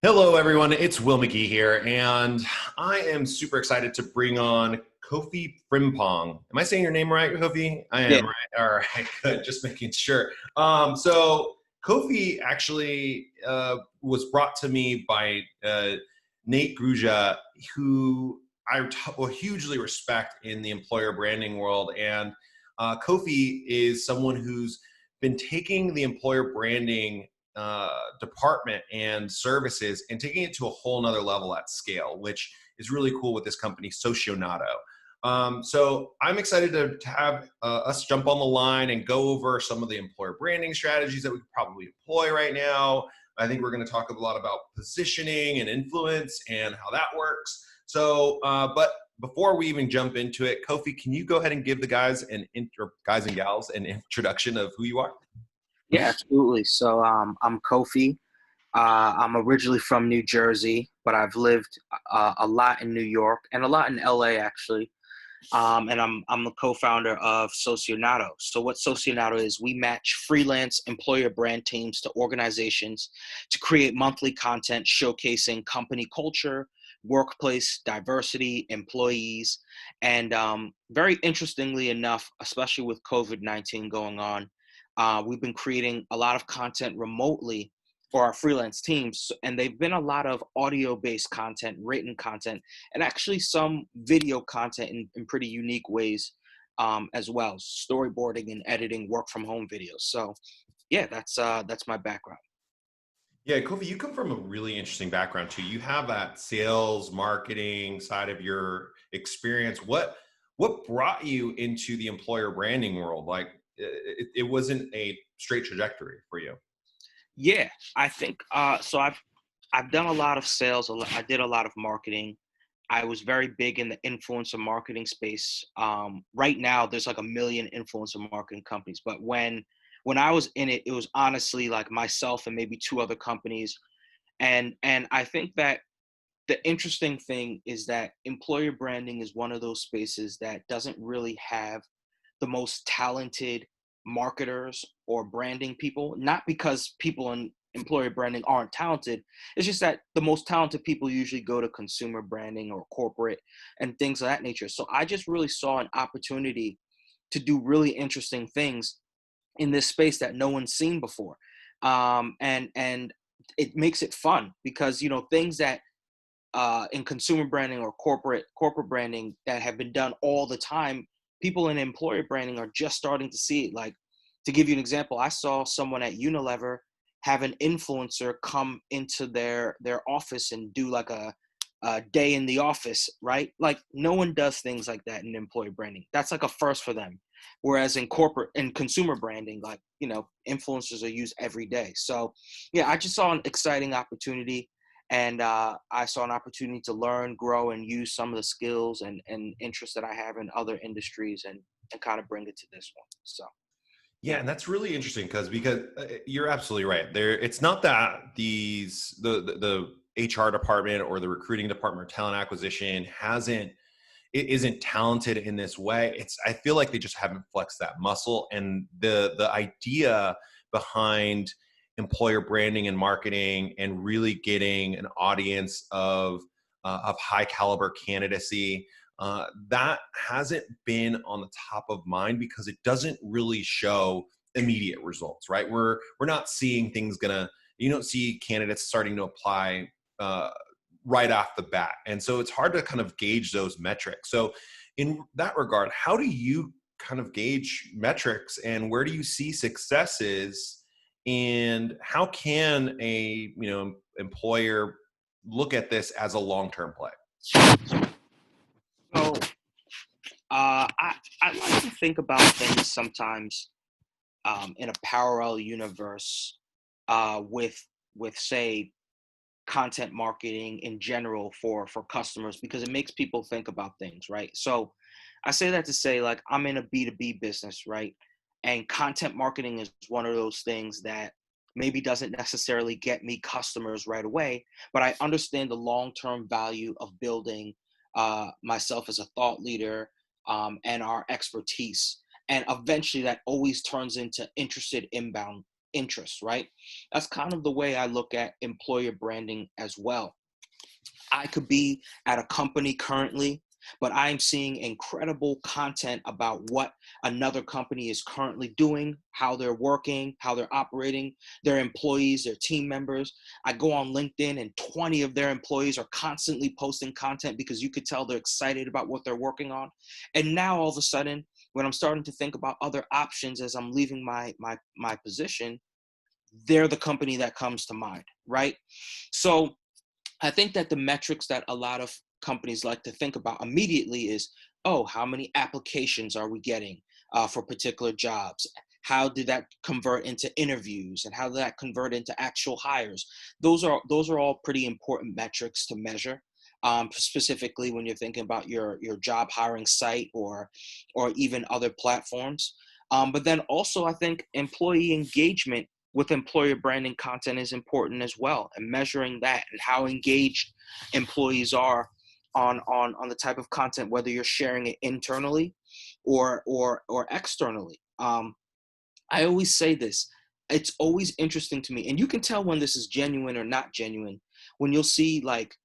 Hello, everyone. It's Will McGee here, and I am super excited to bring on Kofi Frimpong. Am I saying your name right, Kofi? I Yeah. am, right? All right, good. Just making sure. So Kofi actually was brought to me by Nate Gruja, who will hugely respect in the employer branding world. And Kofi is someone who's been taking the employer branding department and services and taking it to a whole nother level at scale, which is really cool with this company, Socionado. So I'm excited to have us jump on the line and go over some of the employer branding strategies that we could probably employ right now. I think we're going to talk a lot about positioning and influence and how that works. But before we even jump into it, Kofi, can you go ahead and give the guys and gals an introduction of who you are? Yeah, absolutely. I'm Kofi. I'm originally from New Jersey, but I've lived a lot in New York and a lot in LA actually. And I'm the co-founder of Socionado. So what Socionado is, we match freelance employer brand teams to organizations to create monthly content showcasing company culture, workplace diversity, employees, and very interestingly enough, especially with COVID-19 going on, we've been creating a lot of content remotely for our freelance teams, and they've been a lot of audio-based content, written content, and actually some video content in pretty unique ways as well, storyboarding and editing work from home videos. So yeah, that's my background. Yeah, Kofi, you come from a really interesting background too. You have that sales, marketing side of your experience. What brought you into the employer branding world? Like, it wasn't a straight trajectory for you. Yeah, I think so. I've done a lot of sales. I did a lot of marketing. I was very big in the influencer marketing space. Right now, there's like a million influencer marketing companies, but when I was in it, it was honestly like myself and maybe two other companies. And I think that the interesting thing is that employer branding is one of those spaces that doesn't really have the most talented marketers or branding people, not because people in employer branding aren't talented. It's just that the most talented people usually go to consumer branding or corporate and things of that nature. So I just really saw an opportunity to do really interesting things in this space that no one's seen before. And it makes it fun because things that in consumer branding or corporate branding that have been done all the time, people in employer branding are just starting to see it. Like, to give you an example, I saw someone at Unilever have an influencer come into their office and do like a day in the office, right? Like, no one does things like that in employer branding. That's like a first for them. Whereas in corporate and consumer branding, like, influencers are used every day. So yeah, I just saw an exciting opportunity, and I saw an opportunity to learn, grow, and use some of the skills and interests that I have in other industries, and kind of bring it to this one. So Yeah, and that's really interesting because you're absolutely right. It's not that the HR department or the recruiting department or talent acquisition it isn't talented in this way. I feel like they just haven't flexed that muscle. And the idea behind employer branding and marketing and really getting an audience of high caliber candidacy, that hasn't been on the top of mind because it doesn't really show immediate results, right? We're not seeing things gonna. You don't see candidates starting to apply right off the bat. And so it's hard to kind of gauge those metrics. So, in that regard, how do you kind of gauge metrics and where do you see successes? And how can a employer look at this as a long-term play? so I like to think about things sometimes in a parallel universe with say content marketing in general for customers, because it makes people think about things, right? So I say that to say, like, I'm in a B2B business, right? And content marketing is one of those things that maybe doesn't necessarily get me customers right away, but I understand the long-term value of building myself as a thought leader, and our expertise. And eventually that always turns into interested inbound interests, right? That's kind of the way I look at employer branding as well. I could be at a company currently, but I'm seeing incredible content about what another company is currently doing, how they're working, how they're operating, their employees, their team members. I go on LinkedIn and 20 of their employees are constantly posting content because you could tell they're excited about what they're working on. And now all of a sudden, when I'm starting to think about other options as I'm leaving my position, they're the company that comes to mind, right? So I think that the metrics that a lot of companies like to think about immediately is, oh, how many applications are we getting for particular jobs? How did that convert into interviews, and how did that convert into actual hires? Those are all pretty important metrics to measure. Specifically, when you're thinking about your job hiring site or even other platforms. But then also, I think employee engagement with employer branding content is important as well, and measuring that and how engaged employees are on the type of content, whether you're sharing it internally or externally. I always say this, it's always interesting to me, and you can tell when this is genuine or not genuine when you'll see like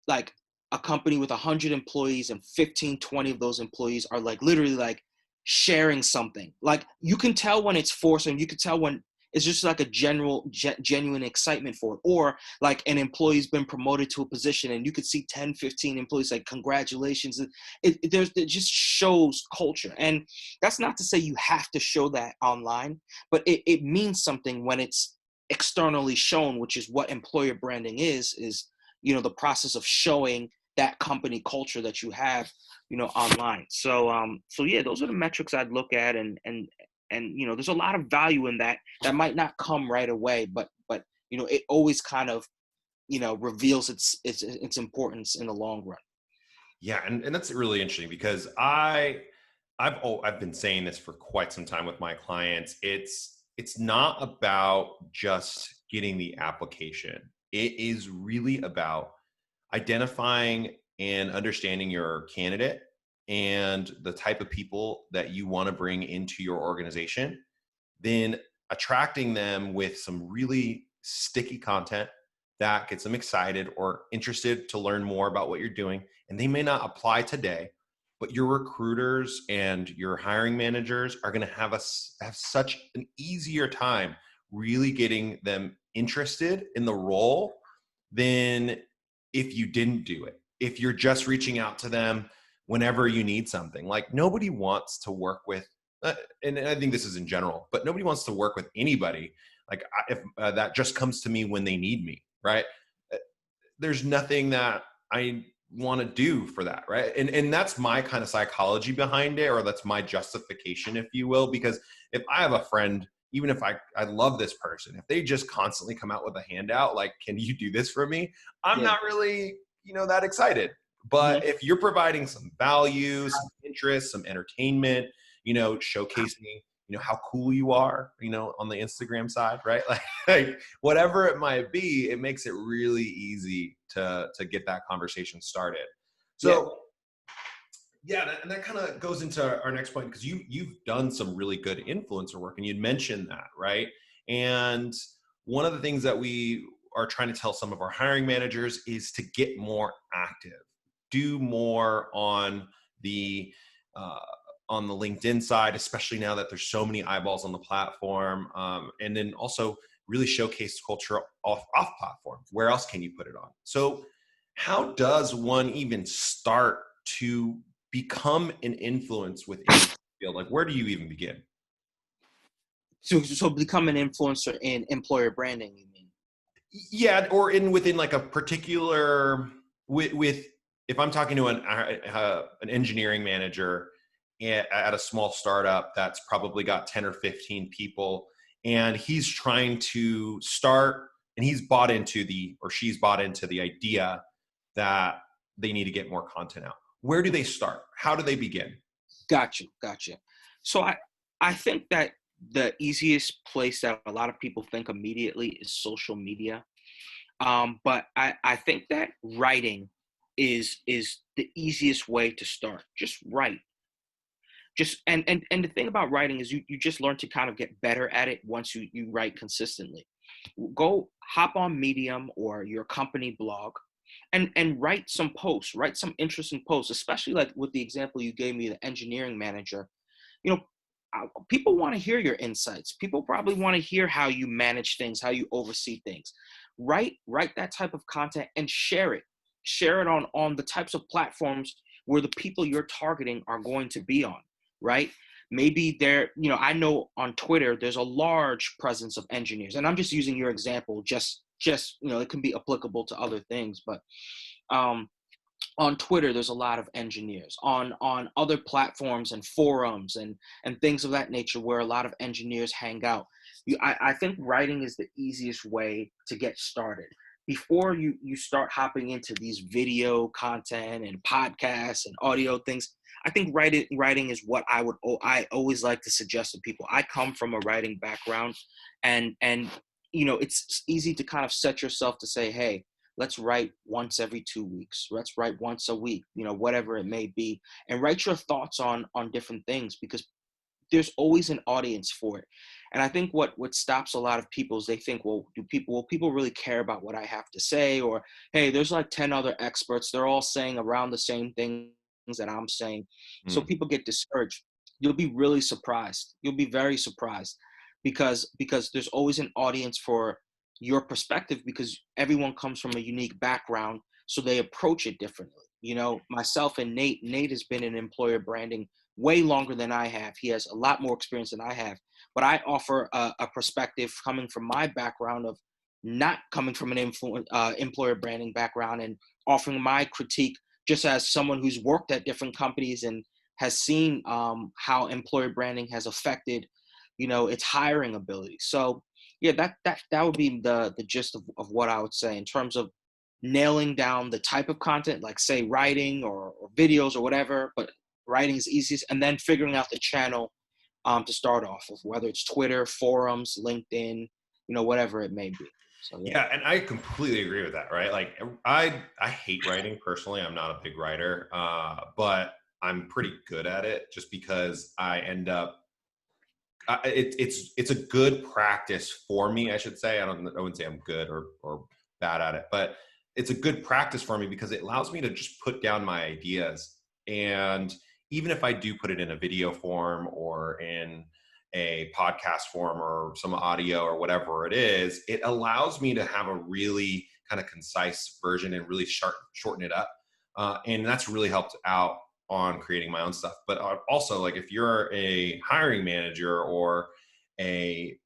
a company with 100 employees and 15, 20 of those employees are like literally like sharing something. Like you can tell when it's forced, and you can tell when it's just like a genuine excitement for it. Or like an employee's been promoted to a position and you could see 10, 15 employees like, congratulations. It just shows culture. And that's not to say you have to show that online, but it means something when it's externally shown, which is what employer branding is, the process of showing that company culture that you have, online. So yeah, those are the metrics I'd look at, and there's a lot of value in that might not come right away, but it always kind of reveals its importance in the long run. Yeah, and that's really interesting because I've been saying this for quite some time with my clients. It's not about just getting the application. It is really about identifying and understanding your candidate and the type of people that you want to bring into your organization, then attracting them with some really sticky content that gets them excited or interested to learn more about what you're doing. And they may not apply today, but your recruiters and your hiring managers are going to have such an easier time really getting them interested in the role than if you didn't do it. If you're just reaching out to them whenever you need something, like nobody wants to work with, and I think this is in general, but nobody wants to work with anybody like if that just comes to me when they need me, right? Uh, There's nothing that I want to do for that, right? And that's my kind of psychology behind it, or that's my justification, if you will, because if I have a friend, even if I love this person, if they just constantly come out with a handout like, can you do this for me, I'm Yeah. not really that excited. But Hmm. if you're providing some value, some interest, some entertainment, showcasing how cool you are, on the Instagram side, right? Like whatever it might be, it makes it really easy to get that conversation started. Yeah. So yeah, and that kind of goes into our next point, because you've done some really good influencer work, and you'd mentioned that, right? And one of the things that we are trying to tell some of our hiring managers is to get more active, do more the uh, on the LinkedIn side, especially now that there's so many eyeballs on the platform, and then also really showcase culture off platform. Where else can you put it on? So, how does one even start to become an influence within the field? Like, where do you even begin? So become an influencer in employer branding, you mean? Yeah, or in within like a particular with if I'm talking to an engineering manager at a small startup that's probably got 10 or 15 people, and he's trying to start, and he's bought into or she's bought into the idea that they need to get more content out. Where do they start? How do they begin? Gotcha. So I think that the easiest place that a lot of people think immediately is social media. But I think that writing is the easiest way to start. Just write. just and the thing about writing is you just learn to kind of get better at it once you write consistently. Go hop on Medium or your company blog and write some posts, write some interesting posts, especially like with the example you gave me, the engineering manager. You know, people want to hear your insights. People probably want to hear how you manage things, how you oversee things. Write that type of content and share it. Share it on the types of platforms where the people you're targeting are going to be on, right? Maybe they're, I know on Twitter there's a large presence of engineers, and I'm just using your example, just it can be applicable to other things, but um on Twitter, there's a lot of engineers. On other platforms and forums and things of that nature where a lot of engineers hang out. I think writing is the easiest way to get started. Before you start hopping into these video content and podcasts and audio things, I think writing is what I always like to suggest to people. I come from a writing background, and it's easy to kind of set yourself to say, hey, let's write once every 2 weeks. Let's write once a week, whatever it may be, and write your thoughts on different things, because there's always an audience for it. And I think what stops a lot of people is they think, well, will people really care about what I have to say? Or, hey, there's like 10 other experts. They're all saying around the same things that I'm saying. So Mm. people get discouraged. You'll be really surprised. You'll be very surprised because there's always an audience for your perspective, because everyone comes from a unique background, so they approach it differently. Myself and Nate has been in employer branding way longer than I have. He has a lot more experience than I have, but I offer a perspective coming from my background of not coming from an employer branding background, and offering my critique just as someone who's worked at different companies and has seen how employer branding has affected, its hiring ability. So yeah, that would be the gist of what I would say in terms of nailing down the type of content, like say writing or videos or whatever, but writing is easiest, and then figuring out the channel to start off of, whether it's Twitter, forums, LinkedIn, whatever it may be. So yeah. Yeah, and I completely agree with that, right? Like I hate writing personally. I'm not a big writer, but I'm pretty good at it just because I end up it's a good practice for me, I should say. I wouldn't say I'm good or bad at it, but it's a good practice for me because it allows me to just put down my ideas. And even if I do put it in a video form or in a podcast form or some audio or whatever it is, it allows me to have a really kind of concise version and really shorten it up. And that's really helped out on creating my own stuff. But also, like, if you're a hiring manager or a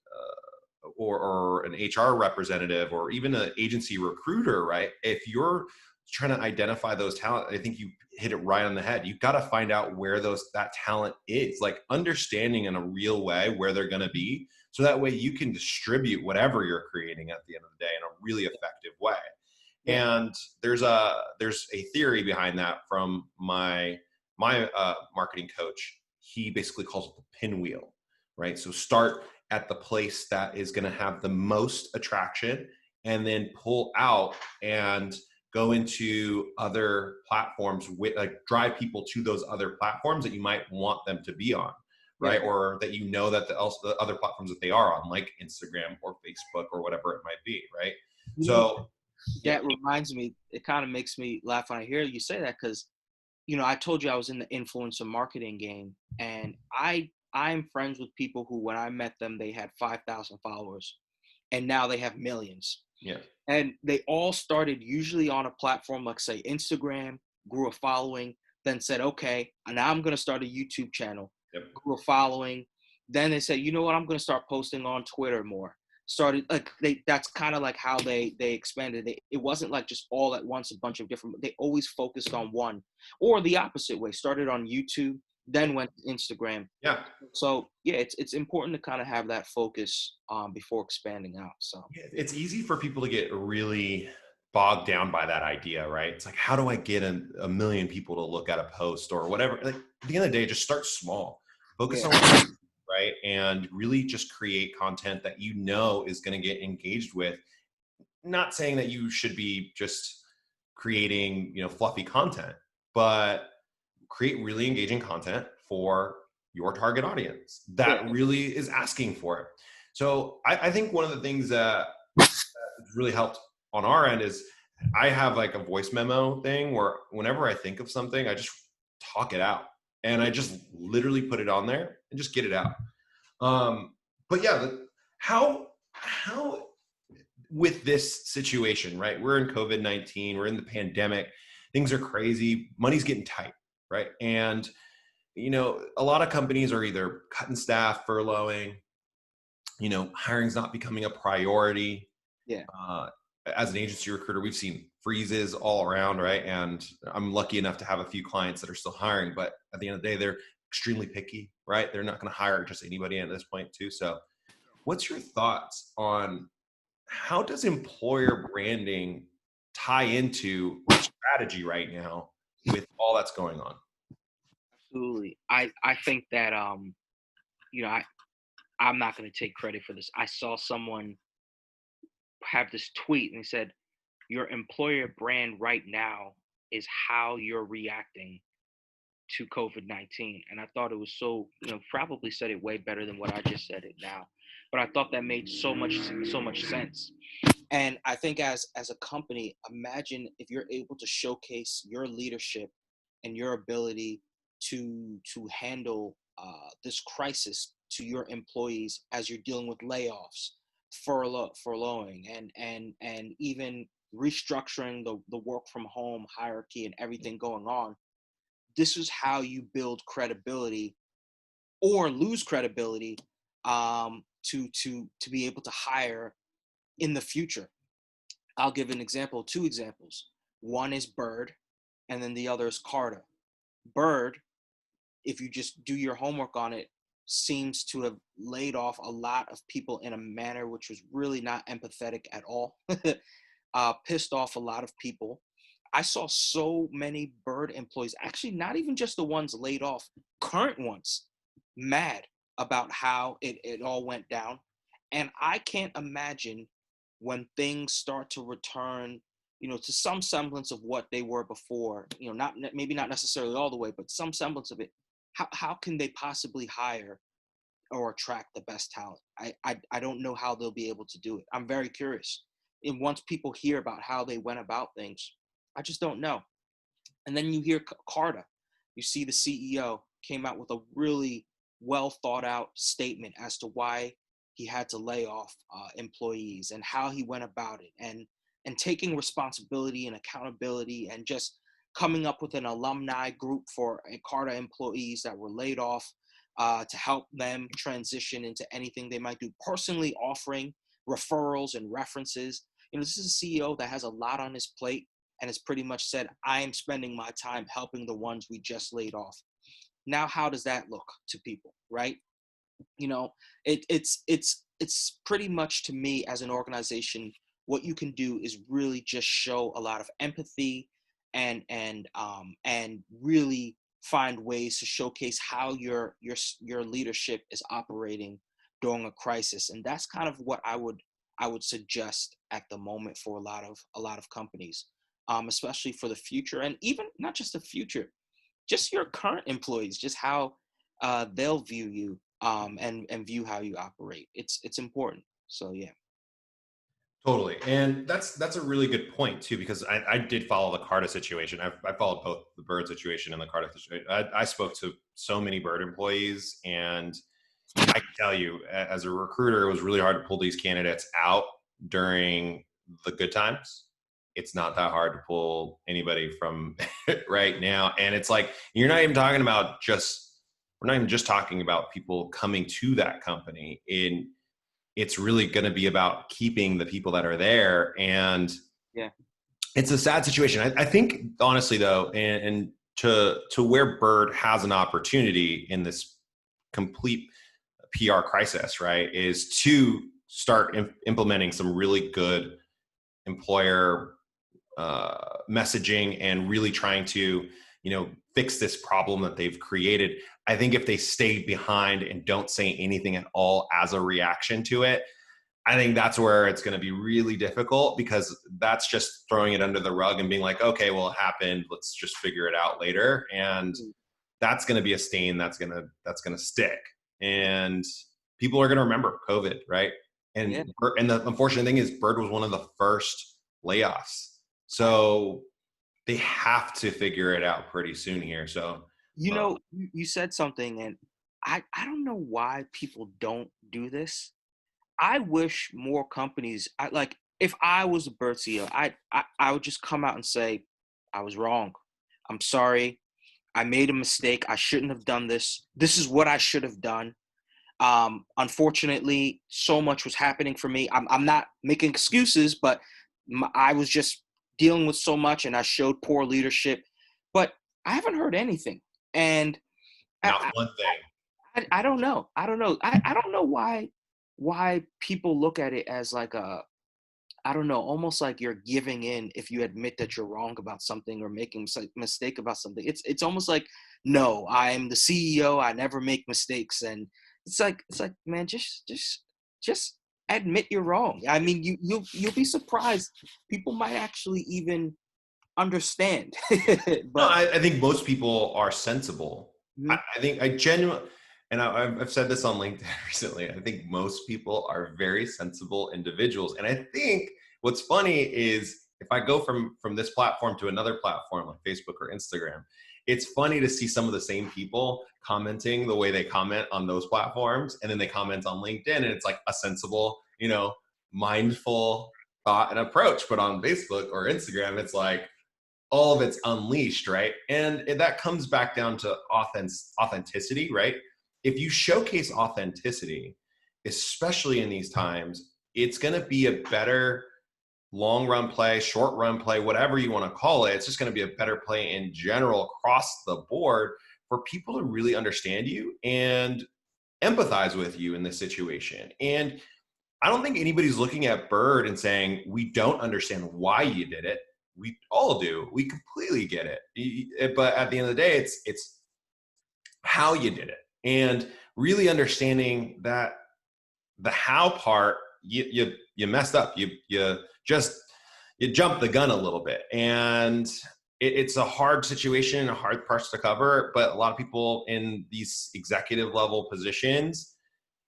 or an HR representative or even an agency recruiter, right? If you're trying to identify those talent, I think you hit it right on the head. You've got to find out where that talent is, like understanding in a real way where they're going to be, so that way you can distribute whatever you're creating at the end of the day in a really effective way. Yeah. And there's a theory behind that from my marketing coach. He basically calls it the pinwheel, right? So start at the place that is going to have the most attraction, and then pull out and go into other platforms with, like, drive people to those other platforms that you might want them to be on, right? Yeah. Or that the other platforms that they are on, like Instagram or Facebook or whatever it might be, right? You know, So yeah. that reminds me, it kind of makes me laugh when I hear you say that, because I told you I was in the influencer marketing game, and I'm friends with people who, when I met them, they had 5,000 followers, and now they have millions. Yeah. And they all started usually on a platform like, say, Instagram, grew a following, then said, okay, now I'm going to start a YouTube channel, Yep. grew a following. Then they said, you know what, I'm going to start posting on Twitter more. Started like that's kind of like how they expanded. It wasn't like just all at once a bunch of different. They always focused on one, or the opposite way. Started on YouTube, then went to Instagram. Yeah. So yeah, it's important to kind of have that focus before expanding out. So It's easy for people to get really bogged down by that idea, right? It's like, how do I get a million people to look at a post or whatever? Like, at the end of the day, just start small, focus yeah, on what you, right? And really just create content that you know is going to get engaged with. Not saying that you should be just creating, fluffy content, but create really engaging content for your target audience Yeah. that really is asking for it. So I think one of the things that really helped on our end is I have like a voice memo thing where whenever I think of something, I just talk it out and I just literally put it on there and just get it out. But yeah, how with this situation, right? We're in COVID-19, we're in the pandemic, things are crazy, money's getting tight, right? And a lot of companies are either cutting staff, furloughing, hiring's not becoming a priority. Yeah. As an agency recruiter, we've seen freezes all around, right? And I'm lucky enough to have a few clients that are still hiring, but at the end of the day, they're extremely picky, right? They're not going to hire just anybody at this point too. So what's your thoughts on how does employer branding tie into strategy right now with all that's going on? Absolutely. I think that you know, I'm not going to take credit for this. I saw someone have this tweet and he said, "Your employer brand right now is how you're reacting to COVID-19." And I thought it was so, probably said it way better than what I just said it now. But I thought that made so much sense. And I think as a company, imagine if you're able to showcase your leadership and your ability to handle this crisis to your employees as you're dealing with layoffs, furloughing, and even restructuring the work from home hierarchy and everything going on. This is how you build credibility or lose credibility, to be able to hire in the future. I'll give an example, two examples. One is Bird, and then the other is Carta. Bird, if you just do your homework on it, seems to have laid off a lot of people in a manner which was really not empathetic at all. Pissed off a lot of people. I saw so many Bird employees, actually not even just the ones laid off, current ones, mad about how it all went down. And I can't imagine when things start to return, to some semblance of what they were before, not maybe not necessarily all the way, but some semblance of it. How can they possibly hire or attract the best talent? I don't know how they'll be able to do it. I'm very curious. And once people hear about how they went about things, I just don't know. And then you hear Carta. You see the CEO came out with a really well thought out statement as to why he had to lay off employees and how he went about it, and taking responsibility and accountability, and just coming up with an alumni group for Carta employees that were laid off, to help them transition into anything they might do, personally offering referrals and references. This is a CEO that has a lot on his plate and has pretty much said, I am spending my time helping the ones we just laid off. Now, how does that look to people, right? It's pretty much, to me, as an organization, what you can do is really just show a lot of empathy, and really find ways to showcase how your leadership is operating during a crisis. And that's kind of what I would suggest at the moment for a lot of companies, especially for the future, and even not just the future, just your current employees, just how they'll view you, and view how you operate. It's important. So yeah. Totally. And that's a really good point too, because I did follow the Carta situation. I followed both the Bird situation and the Carta situation. I spoke to so many Bird employees, and I can tell you, as a recruiter, it was really hard to pull these candidates out during the good times. It's not that hard to pull anybody from right now. And it's like, you're not even talking about we're not even just talking about people coming to that company. It's really going to be about keeping the people that are there. And Yeah. it's a sad situation. I think, honestly, though, and to where Bird has an opportunity in this complete PR crisis, right, is to start implementing some really good employer messaging and really trying to, fix this problem that they've created. I think if they stay behind and don't say anything at all as a reaction to it, I think that's where it's going to be really difficult, because that's just throwing it under the rug and being like, okay, well, it happened. Let's just figure it out later. And that's going to be a stain that's going to stick, and people are going to remember COVID, right? Yeah. And the unfortunate thing is, Bird was one of the first layoffs, so they have to figure it out pretty soon here. So, You um, know, you said something, and I don't know why people don't do this. I wish more companies, I like, if I was a Bird CEO, I would just come out and say, I was wrong. I'm sorry. I made a mistake. I shouldn't have done this. This is what I should have done. Unfortunately, so much was happening for me. I'm not making excuses, but I was just dealing with so much, and I showed poor leadership. But I haven't heard anything, and not I, one thing. I don't know. I don't know why people look at it as like a, I don't know, almost like you're giving in if you admit that you're wrong about something or making a mistake about something. It's almost like, no, I'm the CEO. I never make mistakes, and it's like, man, just admit you're wrong. I mean, you'll be surprised. People might actually even understand. No, But I think most people are sensible. mhm, I think I genuinely, and I've said this on LinkedIn recently. I think most people are very sensible individuals, and I think what's funny is if I go from this platform to another platform like Facebook or Instagram, it's funny to see some of the same people commenting the way they comment on those platforms, and then they comment on LinkedIn, and it's like a sensible, mindful thought and approach. But on Facebook or Instagram, it's like all of it's unleashed, right? And that comes back down to authenticity, right? If you showcase authenticity, especially in these times, it's going to be a better long run play, short run play, whatever you want to call it. It's just going to be a better play in general across the board for people to really understand you and empathize with you in this situation. And I don't think anybody's looking at Bird and saying, we don't understand why you did it. We all do. We completely get it. But at the end of the day, it's how you did it. And really understanding that the how part, you messed up. You jumped the gun a little bit. And it's a hard situation, a hard parts to cover. But a lot of people in these executive level positions,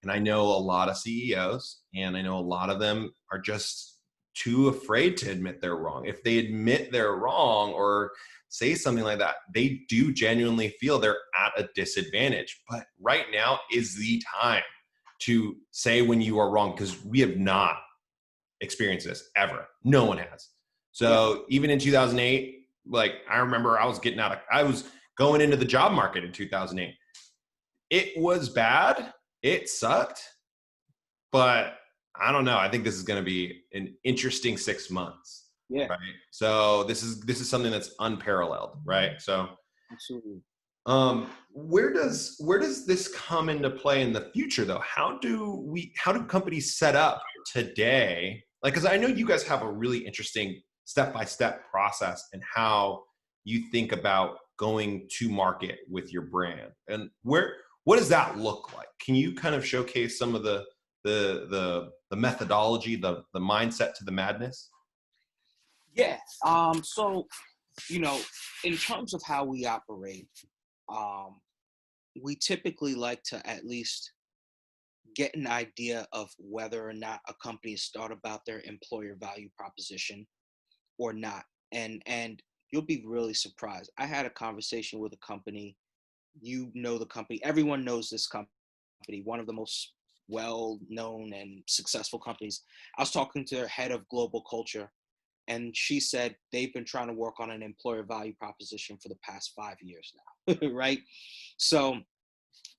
and I know a lot of CEOs, and I know a lot of them are just too afraid to admit they're wrong. If they admit they're wrong or say something like that, they do genuinely feel they're at a disadvantage. But right now is the time to say when you are wrong, because we have not experienced this ever. No one has. yeah, So even in 2008, like I remember I was going into the job market in 2008. It was bad. It sucked, but I don't know. I think this is going to be an interesting 6 months, yeah, right? So this is something that's unparalleled, right? So absolutely. where does this come into play in the future though? How do companies set up today? Like, because I know you guys have a really interesting step-by-step process and how you think about going to market with your brand, and what does that look like? Can you kind of showcase some of the methodology, the mindset to the madness? Yeah. So, you know, in terms of how we operate, um, we typically like to at least get an idea of whether or not a company has thought about their employer value proposition or not. And you'll be really surprised. I had a conversation with a company. You know the company. Everyone knows this company, one of the most well-known and successful companies. I was talking to their head of global culture, and she said they've been trying to work on an employer value proposition for the past 5 years now. Right? So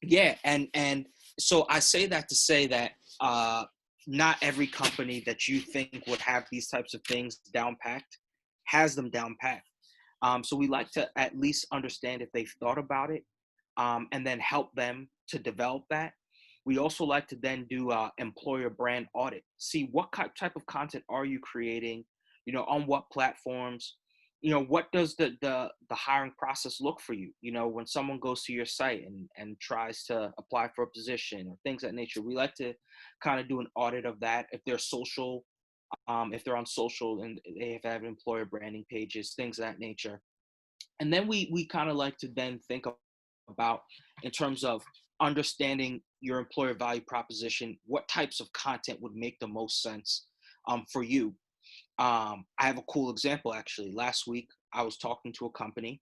yeah, and so I say that to say that uh, not every company that you think would have these types of things down packed has them down packed. So we like to at least understand if they've thought about it, and then help them to develop that. We also like to then do employer brand audit. See what type of content are you creating, on what platforms, what does the hiring process look for you, when someone goes to your site and tries to apply for a position or things of that nature. We like to kind of do an audit of that. If they're on social and they have employer branding pages, things of that nature. And then we kind of like to then think about in terms of understanding your employer value proposition, what types of content would make the most sense for you. I have a cool example actually. Last week, I was talking to a company,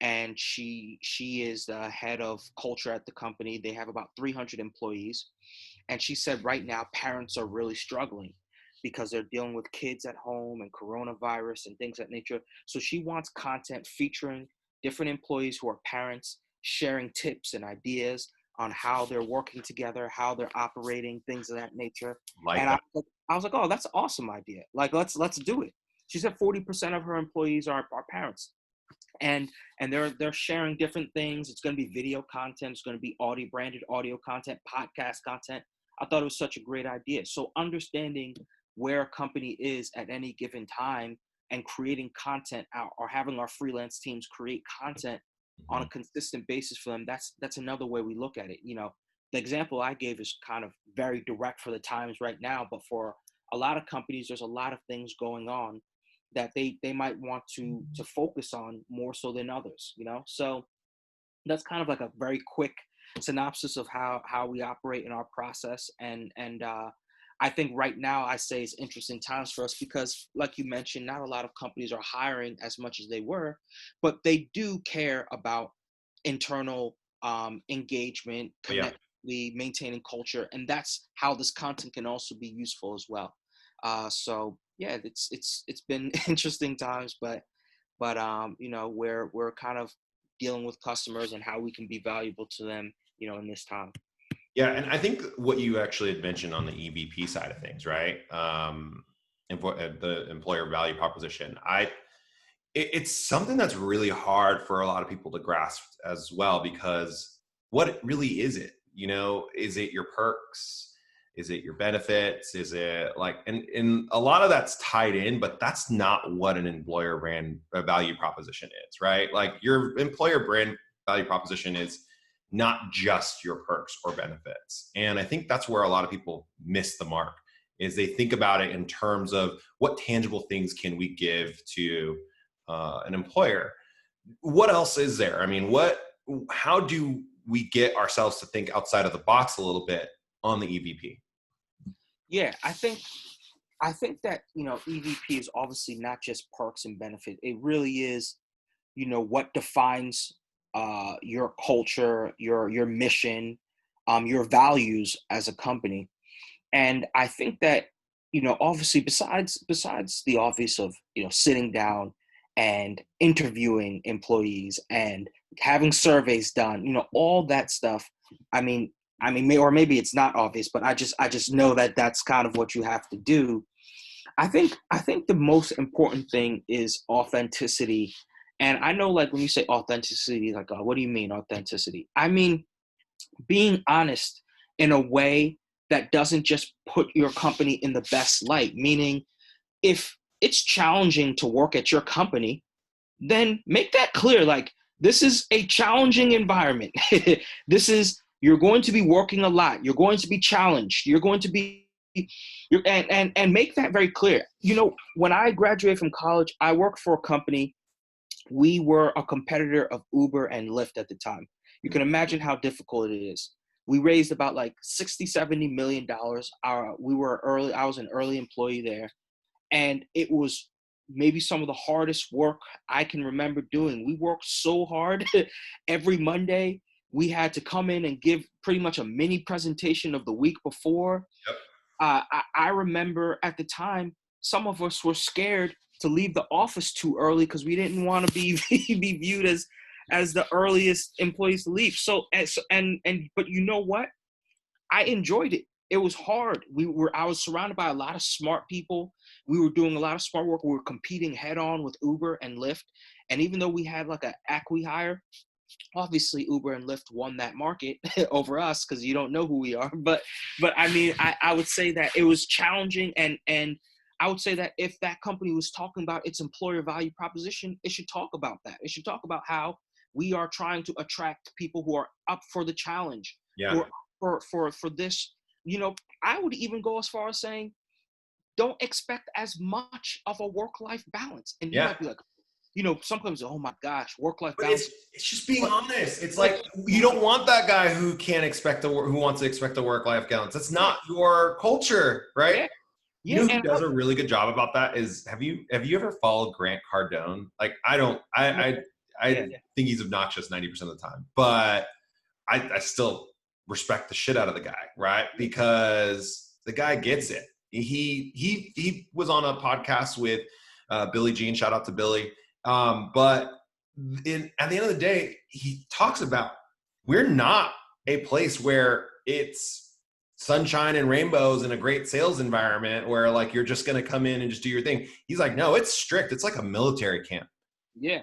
and she is the head of culture at the company. They have about 300 employees, and she said right now parents are really struggling because they're dealing with kids at home and coronavirus and things of that nature. So she wants content featuring different employees who are parents, sharing tips and ideas on how they're working together, how they're operating, things of that nature. Like And that. I was like, oh, that's an awesome idea. Like, let's do it. She said 40% of her employees are parents, and they're sharing different things. It's going to be video content, it's going to be audio, branded audio content, podcast content. I thought it was such a great idea. So understanding where a company is at any given time and creating content out, or having our freelance teams create content on a Mhm. consistent basis for them, that's another way we look at it. The example I gave is kind of very direct for the times right now, but for a lot of companies, there's a lot of things going on that they might want to focus on more so than others. So that's kind of like a very quick synopsis of how we operate in our process. And I think right now I say it's interesting times for us because, like you mentioned, not a lot of companies are hiring as much as they were, but they do care about internal engagement, But yeah. maintaining culture, and that's how this content can also be useful as well. So yeah, it's been interesting times, but we're kind of dealing with customers and how we can be valuable to them, in this time. Yeah, and I think what you actually had mentioned on the EVP side of things, right? The employer value proposition. It's something that's really hard for a lot of people to grasp as well, because what really is it? Is it your perks? Is it your benefits? Is it like, and a lot of that's tied in, but that's not what an employer brand value proposition is, right? Like your employer brand value proposition is not just your perks or benefits. And I think that's where a lot of people miss the mark, is they think about it in terms of what tangible things can we give to an employer. What else is there? I mean, how do we get ourselves to think outside of the box a little bit on the EVP? Yeah, I think that EVP is obviously not just perks and benefit. It really is what defines your culture, your mission, your values as a company. And I think that obviously, besides the obvious of sitting down and interviewing employees and having surveys done, all that stuff. I mean, or maybe it's not obvious, but I just know that that's kind of what you have to do. I think the most important thing is authenticity. And I know, like, when you say authenticity, like, what do you mean authenticity? I mean being honest in a way that doesn't just put your company in the best light. Meaning, if it's challenging to work at your company, then make that clear. Like, this is a challenging environment. You're going to be working a lot. You're going to be challenged. You're going to be and make that very clear. When I graduated from college, I worked for a company. We were a competitor of Uber and Lyft at the time. You can imagine how difficult it is. We raised about like 60, $70 million. I was an early employee there, and it was maybe some of the hardest work I can remember doing. We worked so hard. Every Monday we had to come in and give pretty much a mini presentation of the week before. Yep. I remember at the time, some of us were scared to leave the office too early because we didn't want to be be viewed as the earliest employees to leave. So but you know what? I enjoyed it. It was hard. I was surrounded by a lot of smart people. We were doing a lot of smart work. We were competing head on with Uber and Lyft. And even though we had like an acqui-hire, obviously Uber and Lyft won that market over us because you don't know who we are. But I mean, I would say that it was challenging, and I would say that if that company was talking about its employer value proposition, it should talk about that. It should talk about how we are trying to attract people who are up for the challenge, who Yeah. are for this. I would even go as far as saying, don't expect as much of a work-life balance. And you Yeah. might be like, some companies, oh my gosh, work-life But balance. it's just being But, honest. It's like you don't want that guy who can't expect who wants to expect a work-life balance. That's yeah, not your culture, right? yeah, You yeah, know who and does a really good job about that is have you ever followed Grant Cardone? Like I don't I yeah, think he's obnoxious 90% of the time, but I still respect the shit out of the guy, right? Because the guy gets it. He was on a podcast with Billy Jean. Shout out to Billy. But at the end of the day, he talks about we're not a place where it's sunshine and rainbows and a great sales environment where like you're just going to come in and just do your thing. He's like, no, it's strict. It's like a military camp. yeah,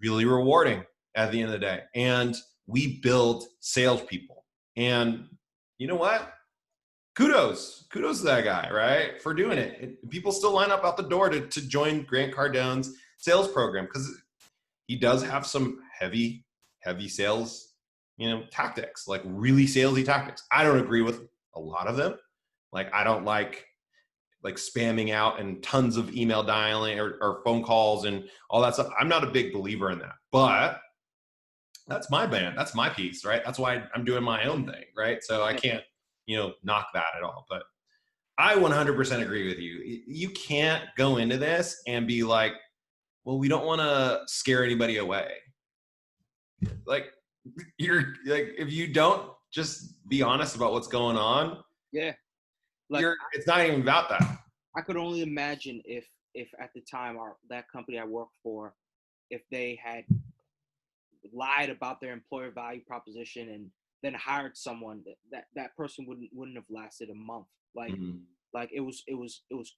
Really rewarding at the end of the day. And we build salespeople. And you know what? Kudos to that guy, right? For doing it. People still line up out the door to join Grant Cardone's sales program because he does have some heavy sales, tactics, like really salesy tactics. I don't agree with a lot of them. Like I don't like spamming out and tons of email dialing or phone calls and all that stuff. I'm not a big believer in that, but that's my band. That's my piece, right? That's why I'm doing my own thing, right? So I can't, knock that at all. But I 100% agree with you. You can't go into this and be like, well, we don't want to scare anybody away. Like you're like, if you don't just be honest about what's going on, yeah. Like it's not even about that. I could only imagine if at the time that company I worked for, if they had lied about their employer value proposition and then hired someone that person wouldn't have lasted a month. Mm-hmm. Like it was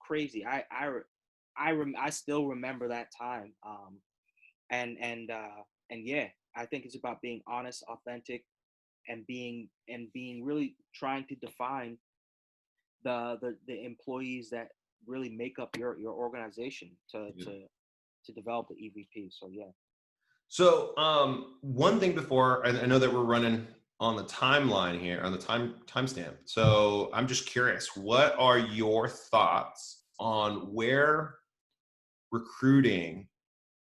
crazy. I still remember that time. And yeah, I think it's about being honest, authentic, and being really trying to define the employees that really make up your organization to develop the EVP. So yeah. So one thing before I know that we're running on the timeline here on the timestamp. So I'm just curious, what are your thoughts on where recruiting,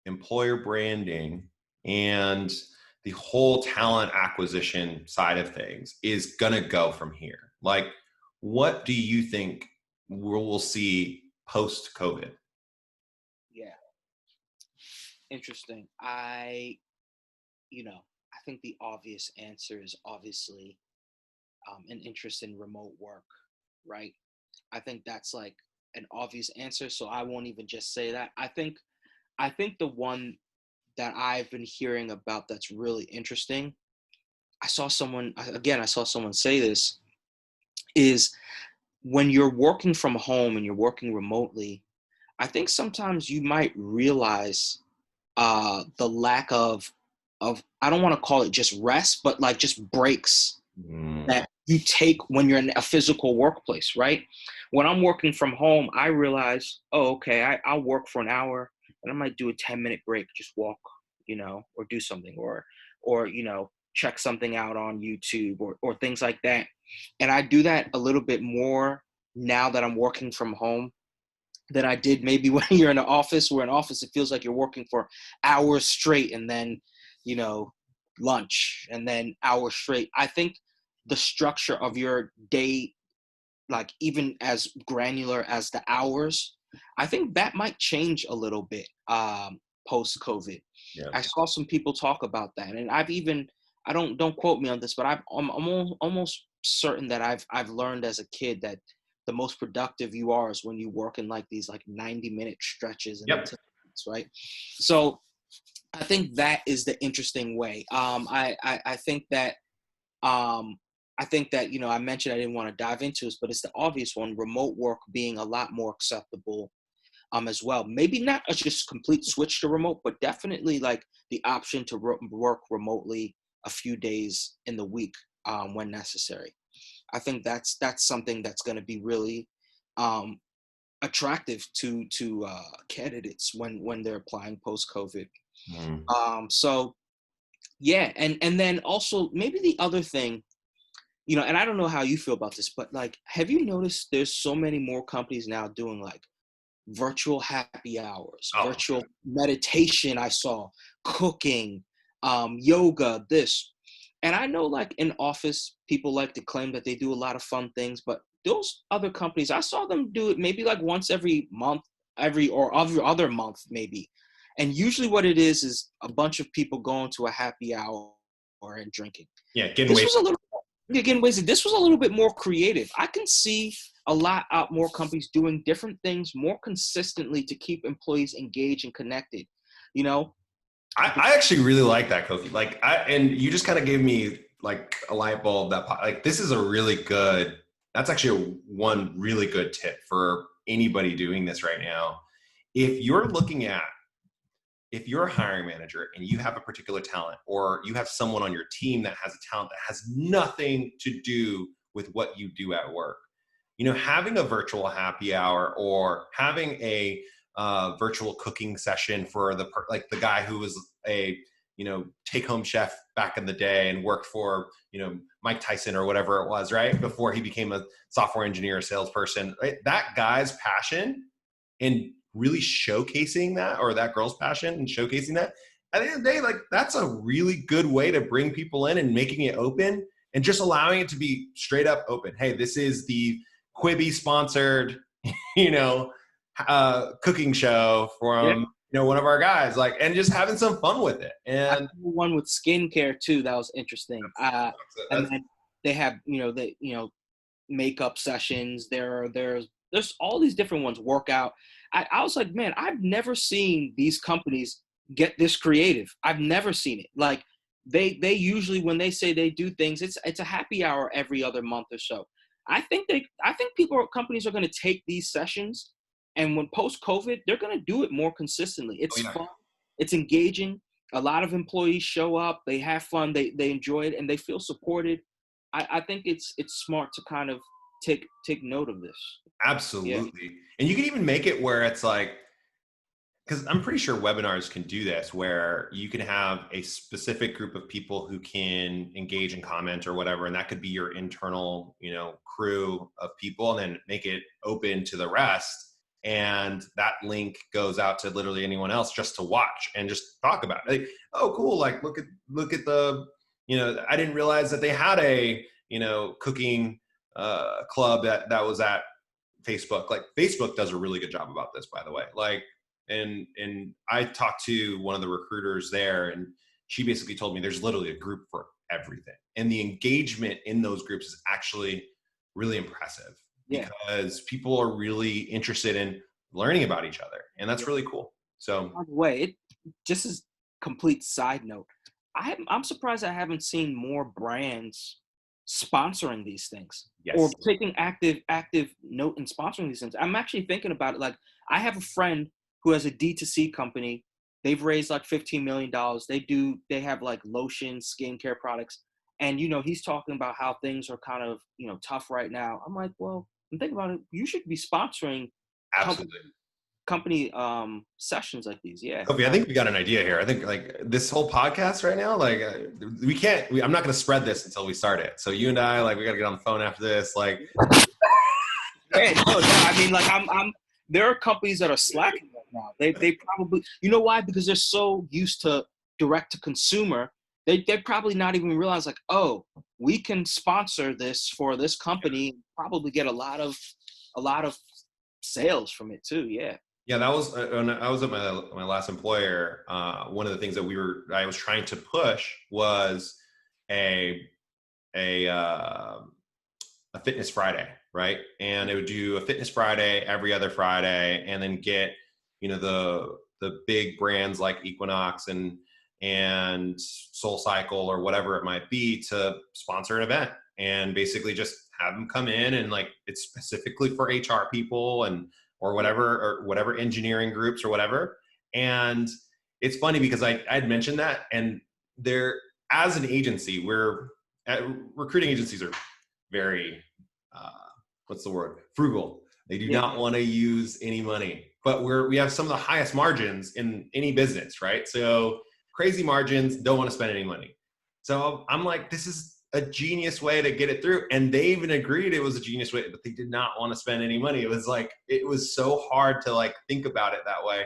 employer branding, and the whole talent acquisition side of things is going to go from here? Like, what do you think we'll see post COVID? Yeah. Interesting. I think the obvious answer is obviously an interest in remote work, right? I think that's like an obvious answer, so I won't even just say that. I think the one that I've been hearing about that's really interesting. I saw someone say this is when you're working from home and you're working remotely, I think sometimes you might realize the lack of I don't want to call it just rest, but like just breaks that you take when you're in a physical workplace, right? When I'm working from home, I realize, oh, okay, I'll work for an hour and I might do a 10-minute break, just walk, or do something, or check something out on YouTube or things like that. And I do that a little bit more now that I'm working from home than I did maybe when you're in an office. Where in office, it feels like you're working for hours straight and then, lunch and then hours straight. I think the structure of your day, like even as granular as the hours, I think that might change a little bit post COVID. Yeah. I saw some people talk about that, and I don't quote me on this, but I'm almost certain that I've learned as a kid that the most productive you are is when you work in like these like 90-minute stretches and Yep. right? So I think that is the interesting way. I think that I mentioned I didn't want to dive into this, but it's the obvious one: remote work being a lot more acceptable as well. Maybe not a just complete switch to remote, but definitely like the option to work remotely a few days in the week when necessary. I think that's something that's going to be really attractive to candidates when they're applying post COVID. So yeah, and then also maybe the other thing, and I don't know how you feel about this, but like, have you noticed there's so many more companies now doing like virtual happy hours, Oh, virtual meditation. I saw cooking, yoga, this. And I know like in office, people like to claim that they do a lot of fun things, but those other companies, I saw them do it maybe like once every month, or every other month maybe. And usually what it is a bunch of people going to a happy hour and drinking. yeah, getting This was a wasted. little, again, wasted. This was a little bit more creative. I can see a lot out more companies doing different things more consistently to keep employees engaged and connected. You know, I actually really like that, Kofi. Like, and you just kind of gave me like a light bulb that like this is a really good. That's actually one really good tip for anybody doing this right now. If you're looking at, if you're a hiring manager and you have a particular talent, or you have someone on your team that has a talent that has nothing to do with what you do at work, you know, having a virtual happy hour or having a virtual cooking session for like the guy who was a, you know, take home chef back in the day and worked for, you know, Mike Tyson or whatever it was, right? Before he became a software engineer or salesperson, right? That guy's passion and really showcasing that, or that girl's passion and showcasing that, at the end of the day, like that's a really good way to bring people in and making it open and just allowing it to be straight up open. Hey, this is the Quibi sponsored, you know, cooking show yeah. from, you know, one of our guys, like, and just having some fun with it. I And saw one with skincare too. That was interesting. And that's then they have, makeup sessions. There's all these different ones. Workout. I was like, man, I've never seen these companies get this creative. I've never seen it. Like they usually, when they say they do things, it's a happy hour every other month or so. I think companies are going to take these sessions, and when post COVID, they're going to do it more consistently. oh It's yeah, fun. It's engaging. A lot of employees show up. They have fun. They enjoy it, and they feel supported. I think it's smart to kind of take note of this. Yeah. absolutely. And you can even make it where it's like, because I'm pretty sure webinars can do this, where you can have a specific group of people who can engage and comment or whatever, and that could be your internal, you know, crew of people, and then make it open to the rest. And that link goes out to literally anyone else just to watch and just talk about it. Like, oh, cool! Like, look at the, you know, I didn't realize that they had a, you know, cooking club that was at Facebook. Like, Facebook does a really good job about this, by the way. Like, and I talked to one of the recruiters there, and she basically told me there's literally a group for everything, and the engagement in those groups is actually really impressive Yeah. because people are really interested in learning about each other, and that's Yeah. really cool. So By the way, it just as complete side note, I'm surprised I haven't seen more brands sponsoring these things or yes, taking active note in sponsoring these things. I'm actually thinking about it. Like I have a friend who has a D2C company. They've raised like $15 million. They have like lotion, skincare products. And he's talking about how things are kind of, tough right now. I'm like, well, I'm thinking about it. You should be sponsoring company absolutely. company sessions like these. Yeah. Kofi, I think we got an idea here. I think like this whole podcast right now, like we can't. I'm not going to spread this until we start it. So you and I, like, we got to get on the phone after this. Like, Yeah, no, I mean, like, I'm. There are companies that are slacking right now. They probably, why? Because they're so used to direct to consumer. They probably not even realize, like, oh, we can sponsor this for this company. Probably get a lot of sales from it too. Yeah. yeah, that was when I was at my last employer. One of the things that I was trying to push was a a uh, a fitness Friday, right? And it would do a fitness Friday every other Friday, and then get, you know, the big brands like Equinox and Soul Cycle or whatever it might be to sponsor an event, and basically just have them come in, and like it's specifically for HR people and or whatever engineering groups or whatever. And it's funny because I had mentioned that, and there, as an agency, recruiting agencies are very uh, what's the word, frugal. They do Yeah. not want to use any money, but we have some of the highest margins in any business, right? So crazy margins, don't want to spend any money. So I'm like, this is a genius way to get it through. And they even agreed it was a genius way, but they did not want to spend any money. It was like, it was so hard to like think about it that way.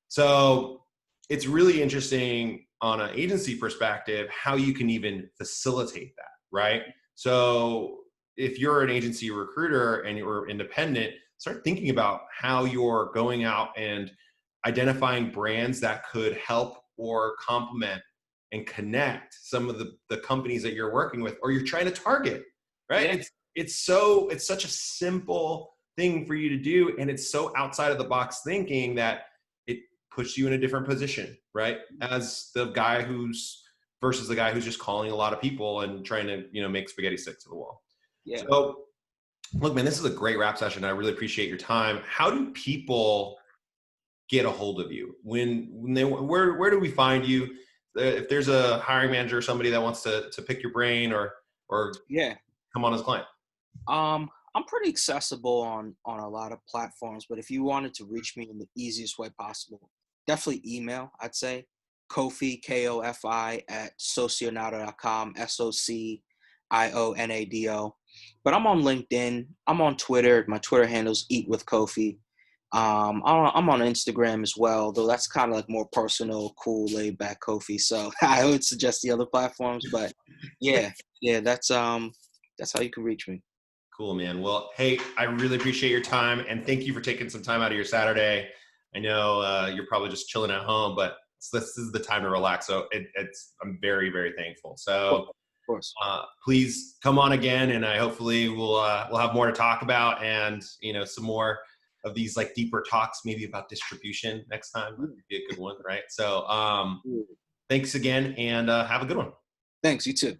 So it's really interesting on an agency perspective, how you can even facilitate that, right? So if you're an agency recruiter and you're independent, start thinking about how you're going out and identifying brands that could help or complement and connect some of the companies that you're working with or you're trying to target, right? Yeah. It's such a simple thing for you to do, and it's so outside of the box thinking that it puts you in a different position, right? As the guy who's versus the guy who's just calling a lot of people and trying to, make spaghetti stick to the wall. Yeah. So look, man, this is a great rap session. I really appreciate your time. How do people get a hold of you? Where do we find you? If there's a hiring manager or somebody that wants to pick your brain or Yeah. come on as a client. I'm pretty accessible on a lot of platforms, but if you wanted to reach me in the easiest way possible, definitely email. I'd say Kofi, Kofi at socionado.com, Socionado. But I'm on LinkedIn. I'm on Twitter. My Twitter handle's Eat with Kofi. I'm on Instagram as well, though that's kind of like more personal, cool, laid back Kofi. So I would suggest the other platforms, but yeah, that's how you can reach me. Cool, man. Well, hey, I really appreciate your time, and thank you for taking some time out of your Saturday. I know you're probably just chilling at home, but this is the time to relax. So I'm very, very thankful. So Of course. please come on again, and I hopefully we'll have more to talk about, and some more of these like deeper talks, maybe about distribution next time. That'd be a good one, right? So thanks again, and have a good one. Thanks. You too.